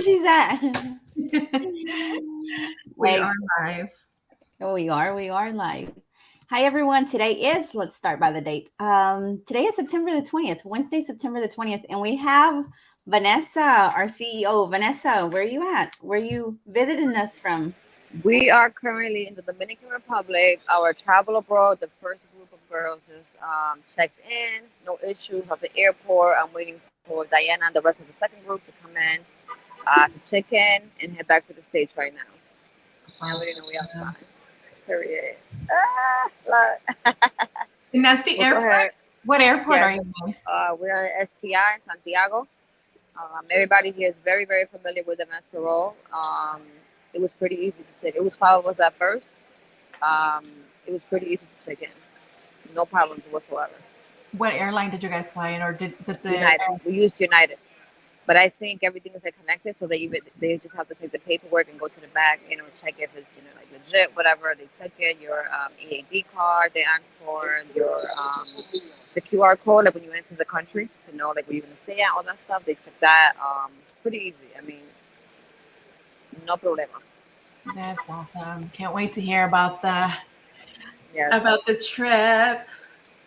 She's at. We are live. We are live. Hi everyone. Today is, let's start by the date. Today is September the 20th, Wednesday, September the 20th, and we have Vanessa, our CEO. Vanessa, where are you at? Where are you visiting us from? We are currently in the Dominican Republic. Our travel abroad, the first group of girls just checked in, no issues at the airport. I'm waiting for Diana and the rest of the second group to come in to check in and head back to the States right now. I already know we outside. Period. Look. And that's the Well, go airport? ahead. What airport Yes, are you in? we're at STI in Santiago. Everybody here is very, very familiar with the Parole. It was pretty easy to check. It was 5 of us at first. Um, it was pretty easy to check in. No problems whatsoever. What airline did you guys fly in, or did the United. We used United. But I think everything is like connected, so they just have to take the paperwork and go to the back, check if it's like legit, whatever. They check it, your EAD card. They ask for your the QR code, like when you enter the country, to know like where you're gonna stay at, all that stuff. They check that. Pretty easy. I mean, no problema. That's awesome. Can't wait to hear about the Yes. trip.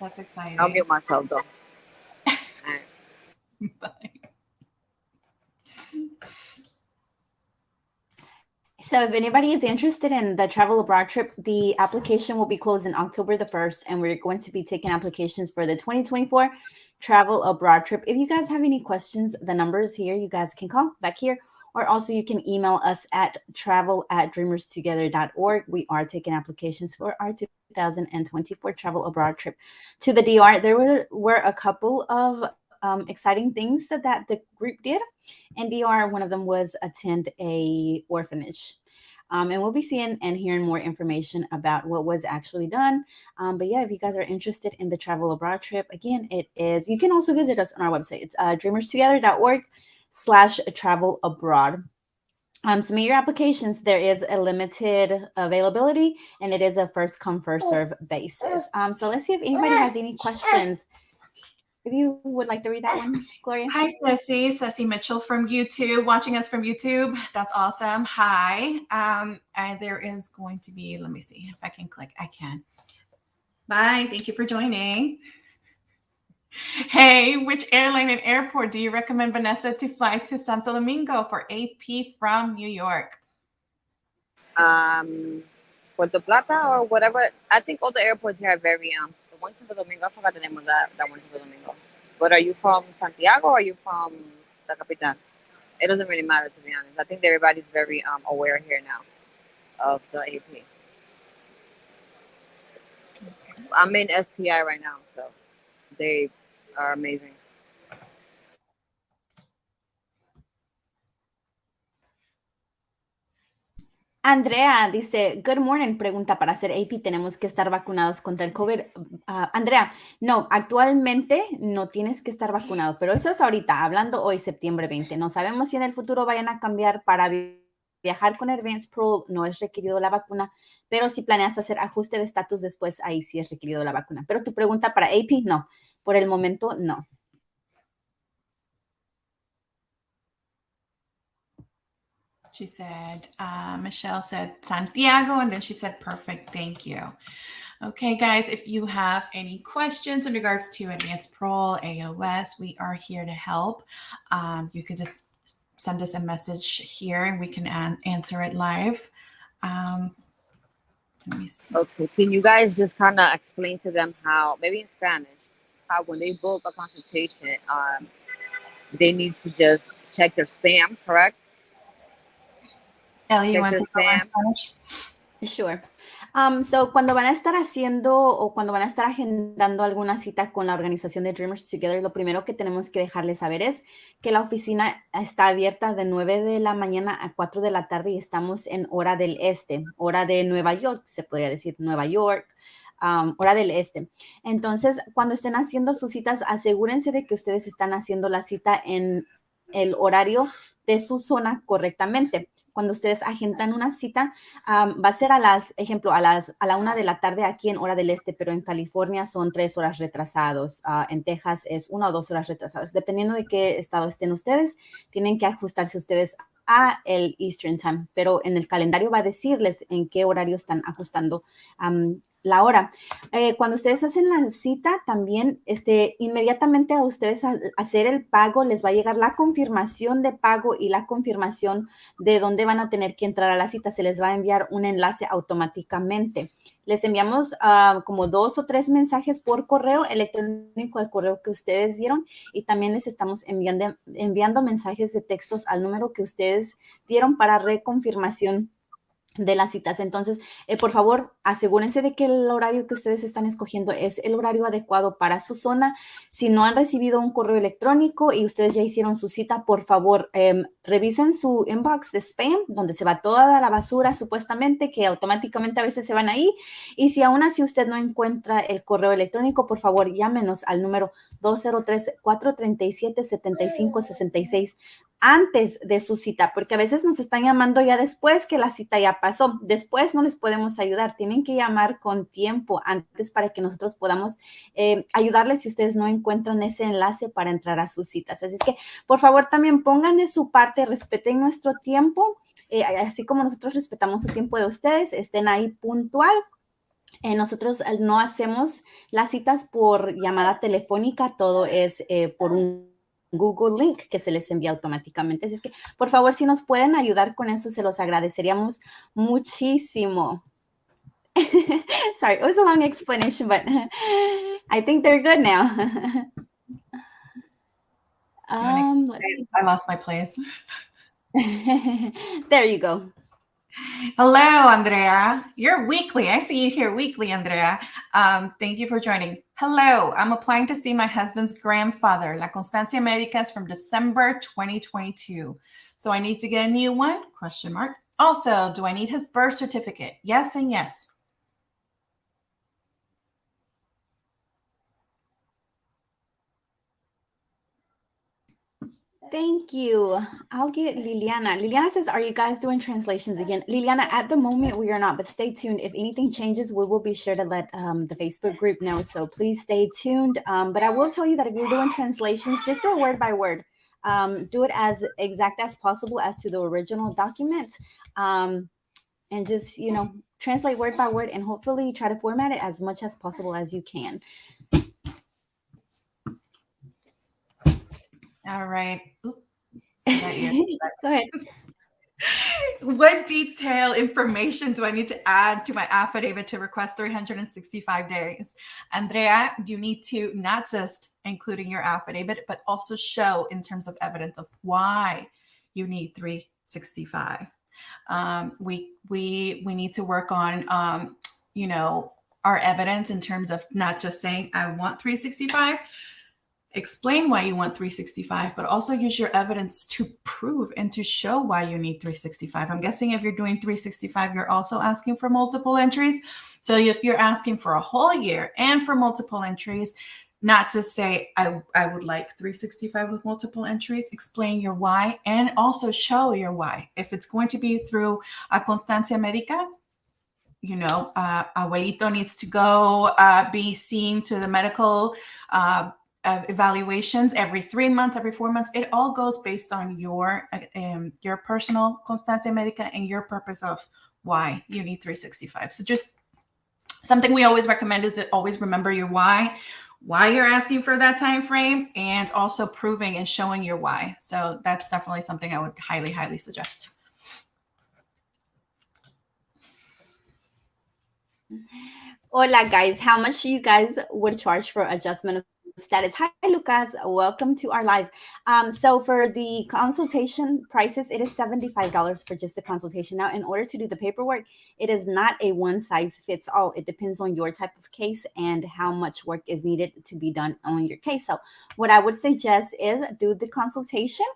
That's exciting. I'll mute myself though. All right. Bye. So if anybody is interested in the travel abroad trip, the application will be closed on October the 1st, and we're going to be taking applications for the 2024 travel abroad trip. If you guys have any questions, the numbers here, you guys can call back here, or also you can email us at travel@dreamerstogether.org. We are taking applications for our 2024 travel abroad trip to the DR. There were a couple of exciting things that the group did. And DR, one of them was attend a orphanage. And we'll be seeing and hearing more information about what was actually done. But yeah, if you guys are interested in the travel abroad trip, again, it is, you can also visit us on our website. It's dreamerstogether.org/travel abroad. Submit your applications. There is a limited availability, and it is a first come, first serve basis. So let's see if anybody has any questions. If you would like to read that one, Gloria. Hi, Ceci Mitchell from YouTube, watching us from YouTube. That's awesome. Hi. And there is going to be, let me see if I can click. I can. Bye. Thank you for joining. Hey, which airline and airport do you recommend Vanessa to fly to Santo Domingo for AP from New York? Puerto Plata or whatever. I think all the airports here are very the one to the Domingo. I forgot the name of that one to the Domingo. But are you from Santiago or are you from the capital? It doesn't really matter, to be honest. I think everybody's very aware here now of the AP. I'm in STI right now, so they are amazing. Andrea dice, good morning, pregunta, para hacer AP tenemos que estar vacunados contra el COVID. Andrea, no, actualmente no tienes que estar vacunado, pero eso es ahorita, hablando hoy, septiembre 20. No sabemos si en el futuro vayan a cambiar para viajar con Advanced Parole, no es requerido la vacuna, pero si planeas hacer ajuste de estatus después, ahí sí es requerido la vacuna. Pero tu pregunta para AP, no, por el momento no. She said, Michelle said Santiago, and then she said, perfect, thank you. Okay, guys, if you have any questions in regards to Advanced Parole, AOS, we are here to help. You can just send us a message here and we can answer it live. Let me see. Okay, can you guys just kind of explain to them how, maybe in Spanish, how when they book a consultation, they need to just check their spam, correct? Ellie, you want to go in Spanish? Sure. So cuando van a estar haciendo o cuando van a estar agendando alguna cita con la organización de Dreamers Together, lo primero que tenemos que dejarles saber es que la oficina está abierta de 9 de la mañana a 4 de la tarde y estamos en hora del este, hora de Nueva York, se podría decir Nueva York, hora del este. Entonces, cuando estén haciendo sus citas, asegúrense de que ustedes están haciendo la cita en el horario de su zona correctamente. Cuando ustedes agendan una cita, va a ser a la 1 de la tarde aquí en hora del este, pero en California son 3 horas retrasados. En Texas es 1 o 2 horas retrasadas. Dependiendo de qué estado estén ustedes, tienen que ajustarse ustedes a el Eastern Time, pero en el calendario va a decirles en qué horario están ajustando la hora. Cuando ustedes hacen la cita, también inmediatamente a ustedes hacer el pago, les va a llegar la confirmación de pago y la confirmación de dónde van a tener que entrar a la cita. Se les va a enviar un enlace automáticamente. Les enviamos como 2 o 3 mensajes por correo electrónico al correo que ustedes dieron, y también les estamos enviando mensajes de textos al número que ustedes dieron para reconfirmación de las citas. Entonces, por favor, asegúrense de que el horario que ustedes están escogiendo es el horario adecuado para su zona. Si no han recibido un correo electrónico y ustedes ya hicieron su cita, por favor, revisen su inbox de spam, donde se va toda la basura supuestamente, que automáticamente a veces se van ahí. Y si aún así usted no encuentra el correo electrónico, por favor, llámenos al número 203-437-7566 antes de su cita, porque a veces nos están llamando ya después que la cita ya pasó. Después no les podemos ayudar. Tienen que llamar con tiempo antes para que nosotros podamos ayudarles si ustedes no encuentran ese enlace para entrar a sus citas. Así es que, por favor, también pongan de su parte, respeten nuestro tiempo, así como nosotros respetamos el tiempo de ustedes, estén ahí puntual. Nosotros no hacemos las citas por llamada telefónica, todo es por un Google Link que se les envía automáticamente. Así es que, por favor, si nos pueden ayudar con eso, se los agradeceríamos muchísimo. Sorry, it was a long explanation, but I think they're good now. Let's see. I lost my place. There you go. Hello, Andrea. You're weekly. I see you here weekly, Andrea. Thank you for joining. Hello, I'm applying to see my husband's grandfather. La constancia médica is from December 2022. So I need to get a new one? Question mark. Also, do I need his birth certificate? Yes and yes. Thank you. I'll get Liliana. Liliana says, are you guys doing translations again? Liliana, at the moment, we are not, but stay tuned. If anything changes, we will be sure to let the Facebook group know. So please stay tuned. But I will tell you that if you're doing translations, just do it word by word. Do it as exact as possible as to the original document. And just, translate word by word and hopefully try to format it as much as possible as you can. All right. Go ahead. What detail information do I need to add to my affidavit to request 365 days? Andrea, you need to not just include in your affidavit, but also show in terms of evidence of why you need 365. We need to work on, our evidence in terms of not just saying, I want 365, explain why you want 365, but also use your evidence to prove and to show why you need 365. I'm guessing if you're doing 365, you're also asking for multiple entries. So if you're asking for a whole year and for multiple entries, not to say, I would like 365 with multiple entries, explain your why and also show your why. If it's going to be through a constancia médica, abuelito needs to go be seen to the medical evaluations every 3 months, every 4 months. It all goes based on your personal constancia médica and your purpose of why you need 365. So just something we always recommend is to always remember your why you're asking for that time frame, and also proving and showing your why. So that's definitely something I would highly, highly suggest. Hola, guys. How much you guys would charge for adjustment of status? Hi, Lucas. Welcome to our live. So for the consultation prices, it is $75 for just the consultation. Now, in order to do the paperwork, it is not a one size fits all. It depends on your type of case and how much work is needed to be done on your case. So what I would suggest is do the consultation.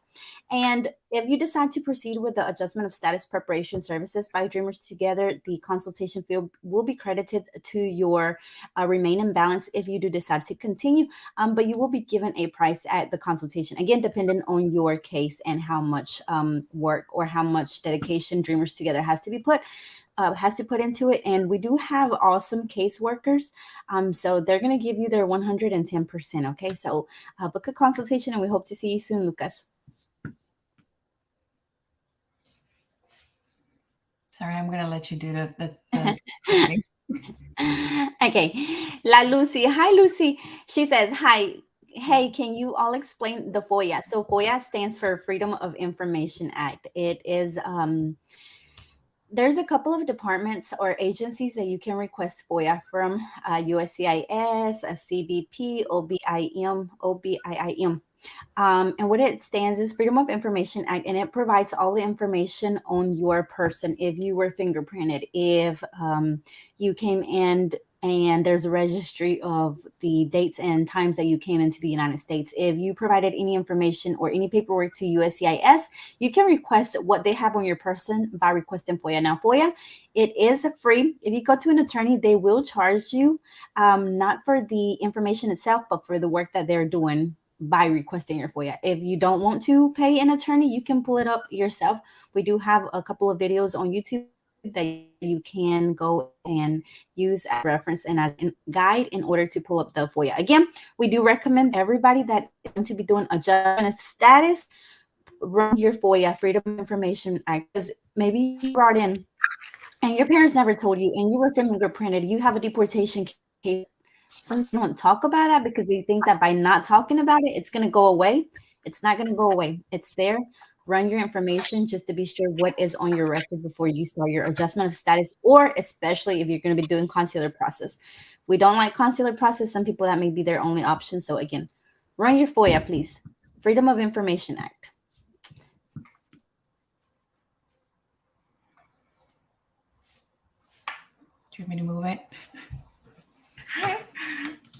And if you decide to proceed with the adjustment of status preparation services by Dreamers Together, the consultation fee will be credited to your remaining balance if you do decide to continue. But you will be given a price at the consultation, again, depending on your case and how much work or how much dedication Dreamers Together has to put into it. And we do have awesome caseworkers. So they're going to give you their 110%. Okay. So book a consultation and we hope to see you soon, Lucas. Sorry, I'm going to let you do the Okay. La Lucy. Hi, Lucy. She says, hi. Hey, can you all explain the FOIA? So FOIA stands for Freedom of Information Act. It is there's a couple of departments or agencies that you can request FOIA from, USCIS, CBP, OBIM. And what it stands is Freedom of Information Act, and it provides all the information on your person. If you were fingerprinted, if you came in and there's a registry of the dates and times that you came into the United States, if you provided any information or any paperwork to USCIS, you can request what they have on your person by requesting FOIA. Now, FOIA, it is free. If you go to an attorney, they will charge you, not for the information itself, but for the work that they're doing by requesting your FOIA. If you don't want to pay an attorney, you can pull it up yourself. We do have a couple of videos on YouTube that you can go and use as reference and as a guide in order to pull up the FOIA. Again, we do recommend everybody that is going to be doing adjustment of status, run your FOIA, Freedom of Information Act, because maybe you brought in and your parents never told you and you were fingerprinted, you have a deportation case. Some people don't talk about that because they think that by not talking about it, it's going to go away. It's not going to go away. It's there. Run your information just to be sure what is on your record before you start your adjustment of status, or especially if you're going to be doing consular process. We don't like consular process. Some people, that may be their only option. So again, run your FOIA, please. Freedom of Information Act. Do you want me to move it?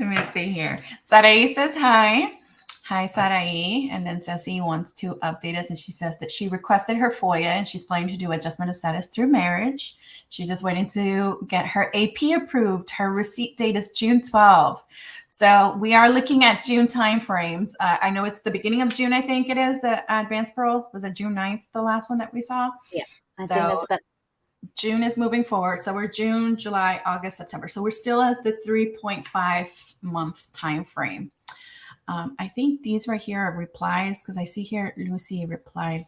Let me see here. Sarai says hi. Hi, Sarai. And then Ceci wants to update us. And she says that she requested her FOIA and she's planning to do adjustment of status through marriage. She's just waiting to get her AP approved. Her receipt date is June 12th. So we are looking at June timeframes. I know it's the beginning of June, I think it is, the advanced parole. Was it June 9th, the last one that we saw? Yeah. I so think that's June is moving forward. So we're June, July, August, September. So we're still at the 3.5 month time frame. I think these right here are replies because I see here Lucy replied.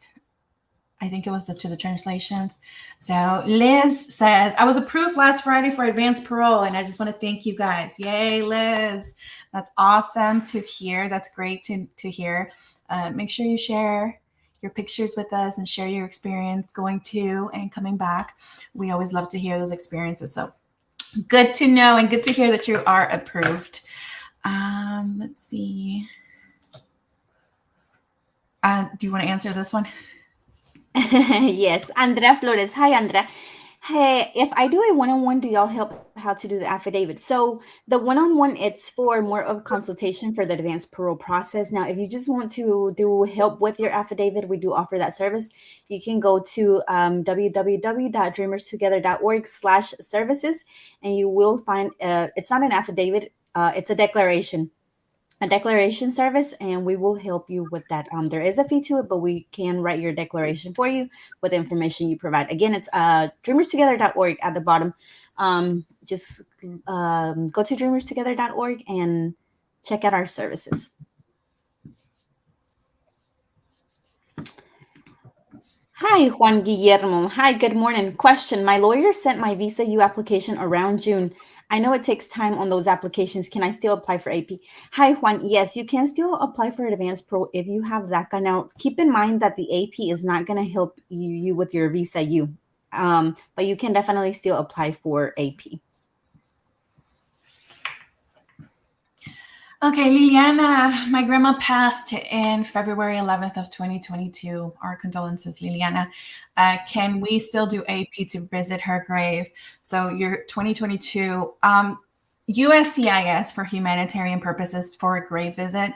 I think it was to the translations. So Liz says, I was approved last Friday for advanced parole, and I just want to thank you guys. Yay, Liz. That's awesome to hear. That's great to hear. Make sure you share your pictures with us and share your experience going to and coming back. We always love to hear those experiences. So good to know and good to hear that you are approved. Let's see. Do you want to answer this one? Yes, Andrea Flores. Hi, Andrea. Hey, if I do a one-on-one, do y'all help how to do the affidavit? So the one-on-one, it's for more of a consultation for the advanced parole process. Now, if you just want to do help with your affidavit, we do offer that service. You can go to www.dreamerstogether.org/services, and you will find, it's not an affidavit, it's a declaration service, and we will help you with that. There is a fee to it, but we can write your declaration for you with the information you provide. Again, it's dreamerstogether.org at the bottom. Just go to dreamerstogether.org and check out our services. Hi, Juan Guillermo. Hi, good morning. Question. My lawyer sent my Visa U application around June. I know it takes time on those applications. Can I still apply for AP? Hi, Juan. Yes, you can still apply for advanced parole if you have DACA. Now, keep in mind that the AP is not going to help you with your Visa U, but you can definitely still apply for AP. Okay, Liliana, my grandma passed in February 11th of 2022. Our condolences, Liliana. Can we still do AP to visit her grave? So your 2022, USCIS for humanitarian purposes for a grave visit,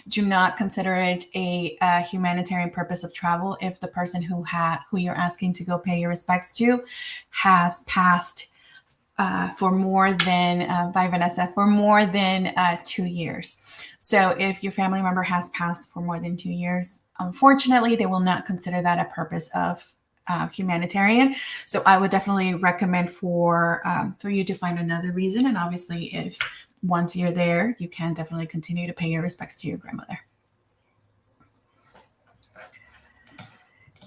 do not consider it a humanitarian purpose of travel if the person who you're asking to go pay your respects to has passed for more than, by Vanessa, for more than 2 years. So if your family member has passed for more than 2 years, unfortunately, they will not consider that a purpose of humanitarian. So I would definitely recommend for you to find another reason. And obviously, if once you're there, you can definitely continue to pay your respects to your grandmother.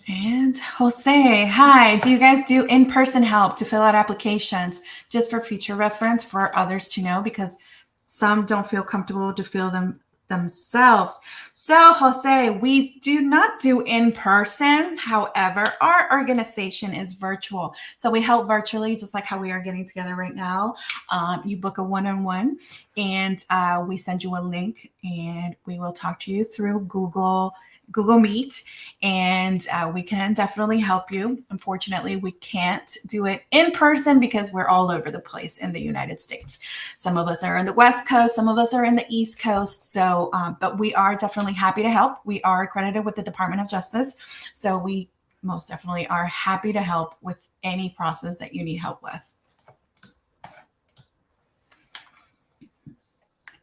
And Jose, hi. Do you guys do in-person help to fill out applications just for future reference for others to know, because some don't feel comfortable to fill them themselves? So Jose, we do not do in person. However, our organization is virtual. So we help virtually, just like how we are getting together right now. You book a one-on-one and we send you a link and we will talk to you through Google Meet, and we can definitely help you. Unfortunately, we can't do it in person because we're all over the place in the United States. Some of us are in the West Coast, some of us are in the East Coast. So, but we are definitely happy to help. We are accredited with the Department of Justice. So we most definitely are happy to help with any process that you need help with.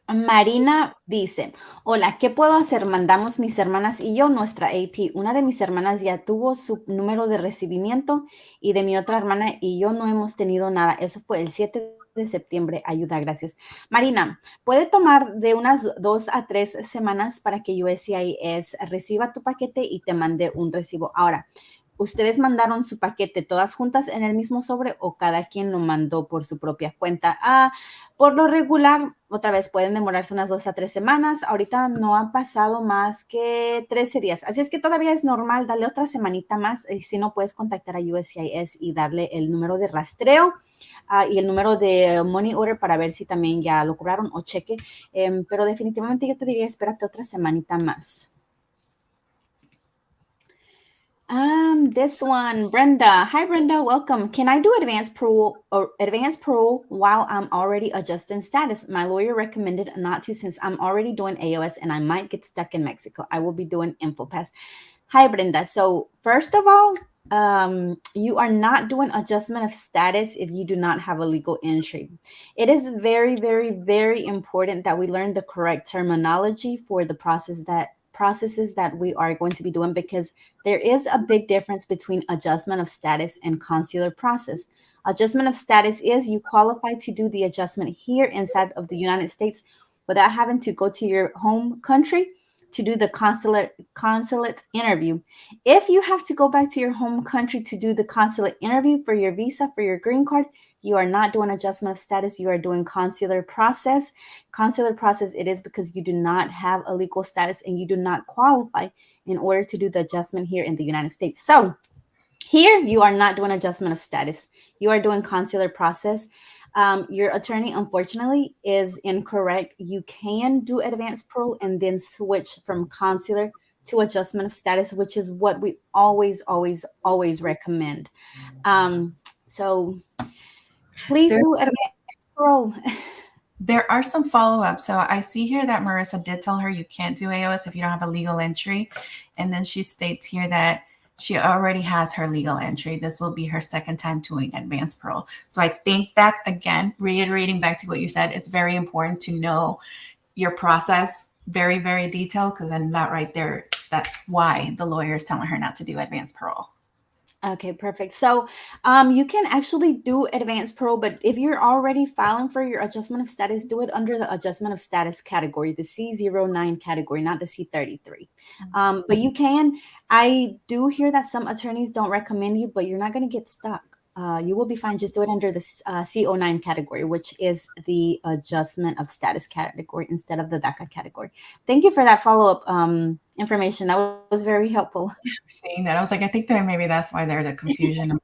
Marina dice, hola, ¿qué puedo hacer? Mandamos mis hermanas y yo nuestra AP. Una de mis hermanas ya tuvo su número de recibimiento y de mi otra hermana y yo no hemos tenido nada. Eso fue el 7 de septiembre. Ayuda, gracias. Marina, puede tomar de unas 2 a 3 semanas para que USCIS reciba tu paquete y te mande un recibo. Ahora, ¿ustedes mandaron su paquete todas juntas en el mismo sobre o cada quien lo mandó por su propia cuenta? Por lo regular, otra vez pueden demorarse unas 2 a 3 semanas. Ahorita no han pasado más que 13 días. Así es que todavía es normal. Dale otra semanita más. Y si no, puedes contactar a USCIS y darle el número de rastreo y el número de money order para ver si también ya lo cobraron o cheque. Pero definitivamente yo te diría, espérate otra semanita más. This one, Brenda. Hi, Brenda. Welcome. Can I do advanced parole while I'm already adjusting status? My lawyer recommended not to since I'm already doing AOS and I might get stuck in Mexico. I will be doing InfoPass. Hi, Brenda. So first of all, you are not doing adjustment of status if you do not have a legal entry. It is very, very, very important that we learn the correct terminology for the processes that we are going to be doing, because there is a big difference between adjustment of status and consular process. Adjustment of status is you qualify to do the adjustment here inside of the United States without having to go to your home country to do the consulate interview. If you have to go back to your home country to do the consulate interview for your visa, for your green card, you are not doing adjustment of status. You are doing consular process. Consular process, it is because you do not have a legal status and you do not qualify in order to do the adjustment here in the United States. So here you are not doing adjustment of status. You are doing consular process. Your attorney, unfortunately, is incorrect. You can do advanced parole and then switch from consular to adjustment of status, which is what we always, always, always recommend. So please do advanced parole. There are some follow-ups. So I see here that Marissa did tell her you can't do AOS if you don't have a legal entry. And then she states here that she already has her legal entry. This will be her second time doing advanced parole. So I think that, again, reiterating back to what you said, it's very important to know your process very, very detailed, because then that right there, that's why the lawyer is telling her not to do advanced parole. Okay, perfect. So you can actually do advanced parole, but if you're already filing for your adjustment of status, do it under the adjustment of status category, the C09 category, not the C33. But you can. I do hear that some attorneys don't recommend you, but you're not going to get stuck. You will be fine. Just do it under the C09 category, which is the adjustment of status category instead of the DACA category. Thank you for that follow-up information. That was very helpful. Seeing that, I was like, I think that maybe that's why there's a confusion.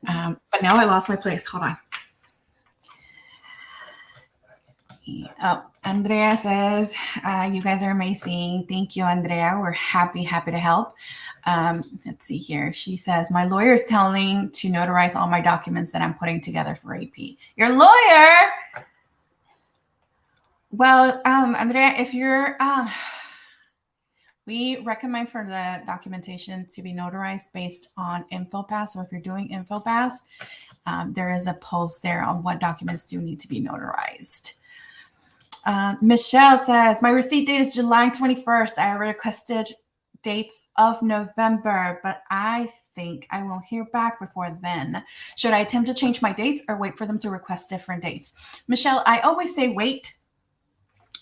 But now I lost my place. Hold on. Oh, Andrea says, you guys are amazing. Thank you, Andrea. We're happy to help. Let's see here. She says, my lawyer is telling to notarize all my documents that I'm putting together for AP. Your lawyer? Well, Andrea, if you're, we recommend for the documentation to be notarized based on InfoPass. So if you're doing InfoPass, there is a post there on what documents do need to be notarized. Michelle says, my receipt date is July 21st. I requested dates of November, but I think I won't hear back before then. Should I attempt to change my dates or wait for them to request different dates? Michelle, I always say wait,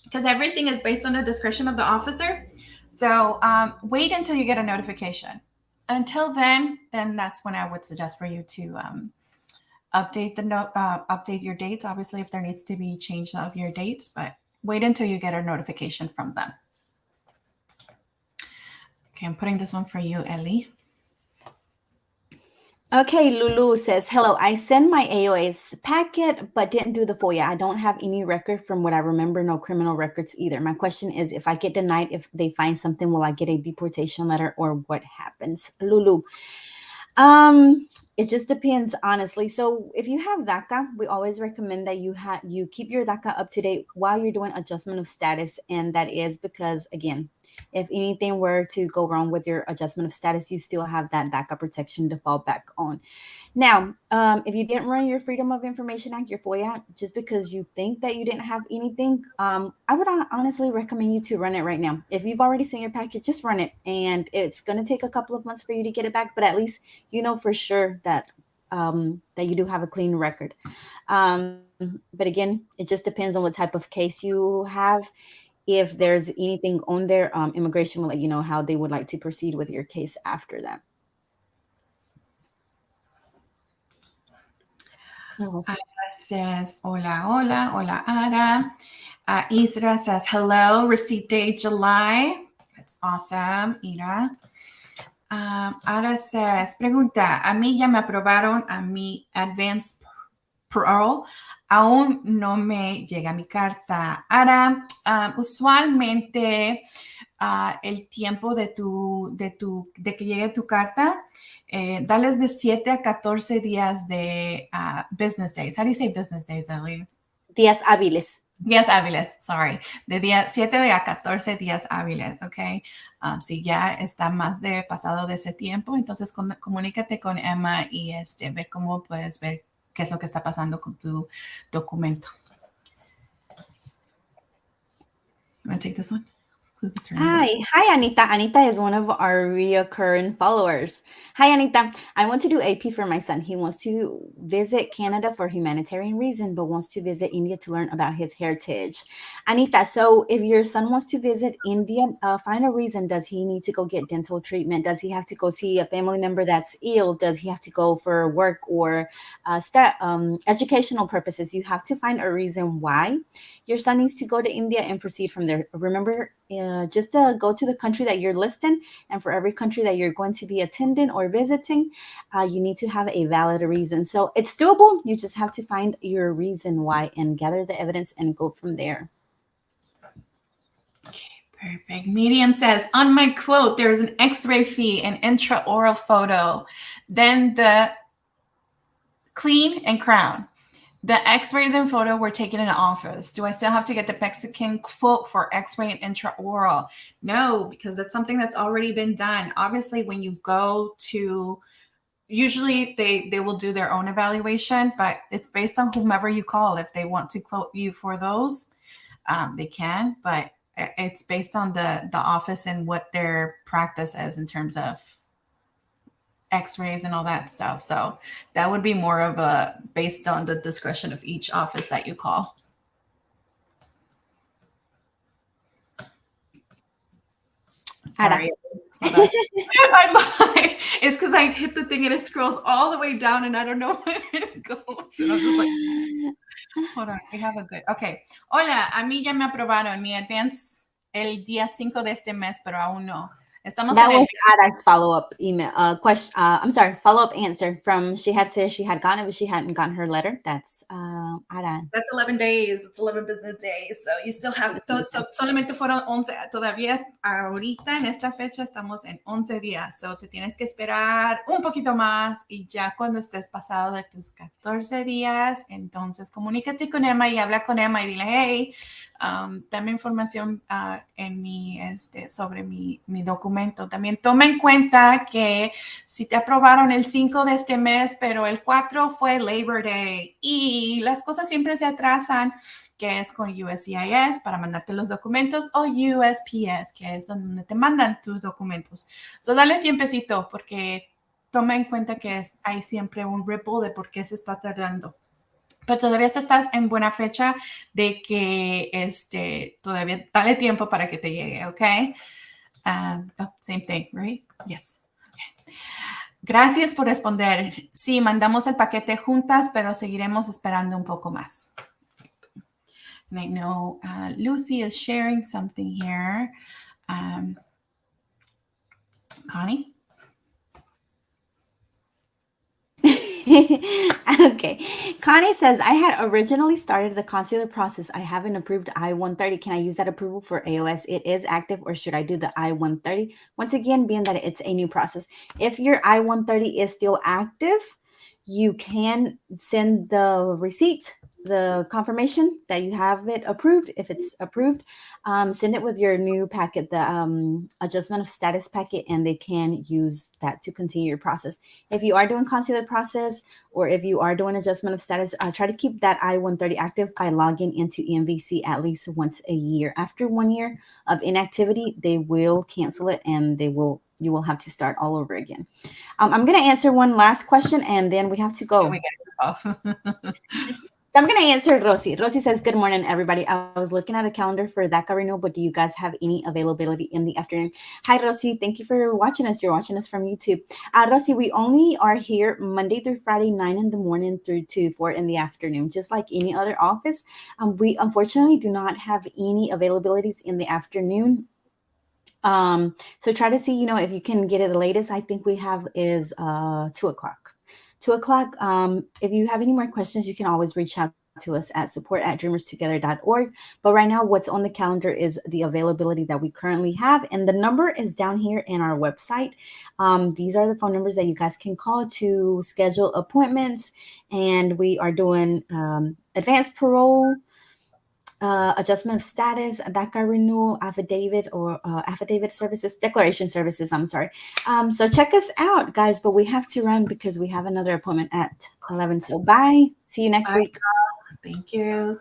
because everything is based on the discretion of the officer. So wait until you get a notification. until then that's when I would suggest for you to update update your dates. Obviously, if there needs to be change of your dates, but wait until you get a notification from them. Okay, I'm putting this one for you, Ellie. Okay, Lulu says, hello, I sent my AOA's packet, but didn't do the FOIA. I don't have any record from what I remember, no criminal records either. My question is, if I get denied, if they find something, will I get a deportation letter or what happens? Lulu, it just depends, honestly. So if you have DACA, we always recommend that you keep your DACA up to date while you're doing adjustment of status. And that is because, again, if anything were to go wrong with your adjustment of status, you still have that DACA protection to fall back on. Now, if you didn't run your Freedom of Information Act, your FOIA, just because you think that you didn't have anything, I would honestly recommend you to run it right now. If you've already sent your packet, just run it. And it's going to take a couple of months for you to get it back, but at least you know for sure that that you do have a clean record. But again, it just depends on what type of case you have. If there's anything on there, immigration will let you know how they would like to proceed with your case after that. Ara says, hola, hola, hola, Ara. Isra says, hello, receipt date July. That's awesome, Ira. Ara says, pregunta, a mí ya me aprobaron a mi advance parole. Aún no me llega mi carta. Ara, usualmente el tiempo de que llegue tu carta, dales de 7 a 14 días de business days. How do you say business days, Ellie? Días hábiles. Días hábiles, sorry. De 7 a 14 días hábiles, ¿ok? Si ya está más de pasado de ese tiempo, entonces comunícate con Emma y ver cómo puedes ver qué es lo que está pasando con tu documento. You want to take this one? Hi, Anita. Anita is one of our reoccurring followers. Hi, Anita. I want to do AP for my son. He wants to visit Canada for humanitarian reason, but wants to visit India to learn about his heritage. Anita, so if your son wants to visit India, find a reason. Does he need to go get dental treatment? Does he have to go see a family member that's ill? Does he have to go for work or educational purposes? You have to find a reason why your son needs to go to India and proceed from there. Remember, just go to the country that you're listing, and for every country that you're going to be attending or visiting, you need to have a valid reason. So it's doable. You just have to find your reason why and gather the evidence and go from there. Okay, perfect. Miriam says, on my quote, there's an x-ray fee, an intraoral photo, then the clean and crown. The x-rays and photo were taken in the office. Do I still have to get the Mexican quote for x-ray and intraoral? No, because that's something that's already been done. Obviously, when you go to, usually they will do their own evaluation, but it's based on whomever you call. If they want to quote you for those, they can, but it's based on the office and what their practice is in terms of x-rays and all that stuff. So that would be more of a based on the discretion of each office that you call. Sorry. It's because I hit the thing and it scrolls all the way down and I don't know where it goes. And I'm just like, hold on, we have a good. Okay. Hola, a mí ya me aprobaron mi advance el día 5 de este mes, pero aún no. That was Ada's follow-up email question. I'm sorry, follow-up answer from she had said she had gotten it, but she hadn't gotten her letter. That's Ada. That's 11 days. It's 11 business days. So you still have, so solamente fueron 11. Todavía ahorita en esta fecha estamos en 11 días. So te tienes que esperar un poquito más y ya cuando estés pasado de tus 14 días, entonces comunícate con Emma y habla con Emma y dile, hey, dame información en mi, sobre mi documento. También toma en cuenta que si te aprobaron el 5 de este mes, pero el 4 fue Labor Day y las cosas siempre se atrasan, que es con USCIS para mandarte los documentos o USPS, que es donde te mandan tus documentos. So dale tiempecito porque toma en cuenta que hay siempre un ripple de por qué se está tardando. Pero todavía estás en buena fecha de que todavía dale tiempo para que te llegue, ¿ok? Same thing, right? Yes. Okay. Gracias por responder. Sí, mandamos el paquete juntas, pero seguiremos esperando un poco más. And I know Lucy is sharing something here. Connie? Okay. Connie says, I had originally started the consular process. I have an approved I-130. Can I use that approval for AOS? It is active, or should I do the I-130? Once again, being that it's a new process. If your I-130 is still active, you can send the receipt, the confirmation that you have it approved. If it's approved, send it with your new packet, the adjustment of status packet, and they can use that to continue your process. If you are doing consular process, or if you are doing adjustment of status, try to keep that I-130 active by logging into EMVC at least once a year. After 1 year of inactivity, they will cancel it, and you will have to start all over again. I'm going to answer one last question, and then we have to go. We get off. So I'm going to answer Rosie. Rosie says, good morning, everybody. I was looking at a calendar for DACA renewal, but do you guys have any availability in the afternoon? Hi, Rosie. Thank you for watching us. You're watching us from YouTube. Rosie, we only are here Monday through Friday, 9 in the morning through to 4 in the afternoon, just like any other office. We unfortunately do not have any availabilities in the afternoon. So try to see, if you can get it. The latest I think we have is 2 o'clock. 2 o'clock. If you have any more questions, you can always reach out to us at support@dreamerstogether.org. But right now, what's on the calendar is the availability that we currently have. And the number is down here in our website. These are the phone numbers that you guys can call to schedule appointments. And we are doing advanced parole, adjustment of status, DACA renewal, affidavit, or affidavit services, declaration services, I'm sorry. So check us out, guys, but we have to run because we have another appointment at 11. So bye. See you next week. Thank you.